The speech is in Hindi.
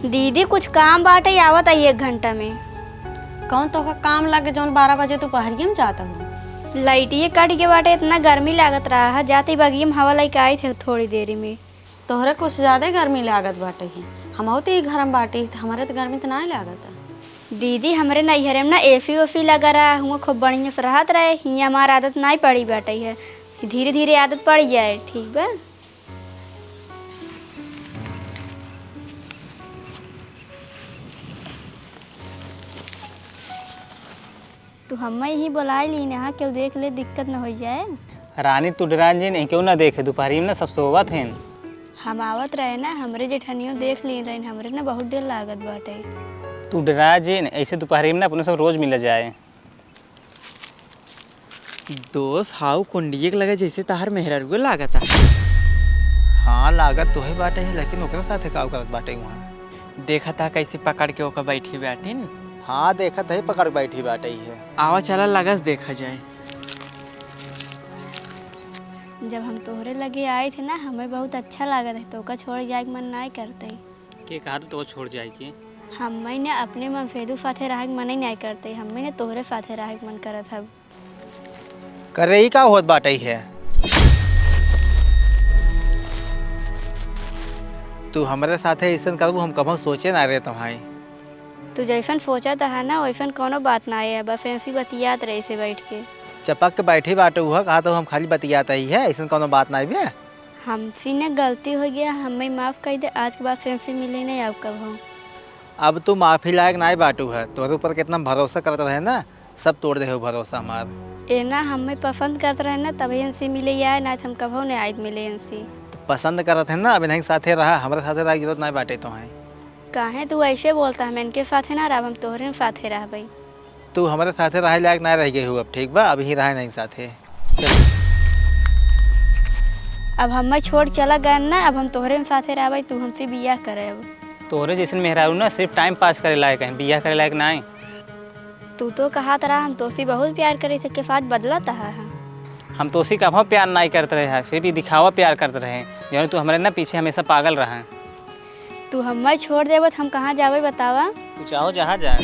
दीदी कुछ काम बाटे आवत आई 1 घंटा में। कौन तो का काम लगे जौन 12 बजे तू पहरिया में जाता हूँ? लाइटिए कट के बाटे, इतना गर्मी लागत रहा है। जाते बगिया में हवा लेके आई थे थोड़ी देरी में। तोहरे कुछ ज्यादा गर्मी लागत बाटे ही। हम तो ही घर में बाटे हमारे तो गर्मी तो ना लागत। दीदी हमरे नैहरे में ना एसी ओसी लगा रहा हुआ, खूब बढ़िया से रहत रहे। हियाँ हमार आदत नहीं पड़ी बाटे है, धीरे धीरे आदत पड़ जाए। ठीक बा। तो हम ही बुला ली ना, क्यों देख ले दिक्कत न हो जाए। रानी तू डरा जी नहीं क्यों ना देखे, दोपहरी में ना सब सोवत हैं। हम आवत रहे ना, हमरे जेठनियों देख ली रहे, हमरे ना बहुत देर लागत बाटे। तू डरा जी ऐसे दोपहरी में ना अपने सब रोज मिल जाए। दोस्त हाउ कुंडिये के लगे जैसे ताहर मेहरारू लागत है। हाँ लागत तो है बाटे है, लेकिन ओकरा साथे का करत बाटे वहाँ। देखा था कैसे पकड़ के ओकर बैठी बैठी न। हाँ देखत है पकड़ बैठी बाटे है। आवा चला लगस देखा जाए। जब हम तोहरे लगे आए थे ना, हमें बहुत अच्छा लगा था। तो का छोड़ जाए मन नहीं करते। के कहा तो छोड़ जाएगी। हमें ने अपने मन फेदू साथे रह मन नहीं करते, हमें ने तोहरे साथे रह मन करत हब। करे ही का होत बाटे है। तू हमारे साथे ऐसा करबू हम कभी सोचे ना रहे तुम्हारी। तू जैसन सोचा था ना वैसन कोनो बात ना है, बस ऐसी बतियात रहे से बैठ के। चपक के बैठे बाटे हुआ कहा तो हम खाली बतियाता ही है, ऐसा कोनो बात नहीं है। हमसे ने गलती हो गया, हमें माफ़ कर दे। आज के बाद से मिले नहीं अब कब हम। अब तू माफी लायक नहीं बाटू है, तोहरे ऊपर कितना भरोसा करता रहे ना, सब तोड़ दे हो भरोसा हमार। ए ना हमें पसंद करते रहे ना, तभी इनसे मिले या ना हम कभो नहीं आए मिले इनसे। तो पसंद करत है ना, अब इन्हीं के साथे रहा, हमारे साथे रह जरूरत नहीं बाटे तो है। काहे तू ऐसे बोलता है, मैं इनके साथ ना रह, हम तोहरे साथे रह भाई। तू हमारे साथे रहे लायक नहीं रह गई हो, अब ठीक बा, अभी ही रहे नहीं साथे। अब हमें छोड़ चला गया ना, अब हम तोहरे साथे रह भाई, तू हमसे बियाह करे। अब तोहरे जैसे मेहरारू ना सिर्फ टाइम पास करे लायक है, बियाह करे लायक नहीं। तू तो कहा तरह हम तोसी बहुत प्यार करे थे, के साथ बदला था। हम तो उसी का प्यार नहीं करते रहे हैं, फिर भी दिखावा प्यार करते रहे। यानी तू हमारे ना पीछे हमेशा पागल रहा है। तू हमें छोड़ देबत हम कहाँ जावे बतावा। तू चाहो जहाँ जाए।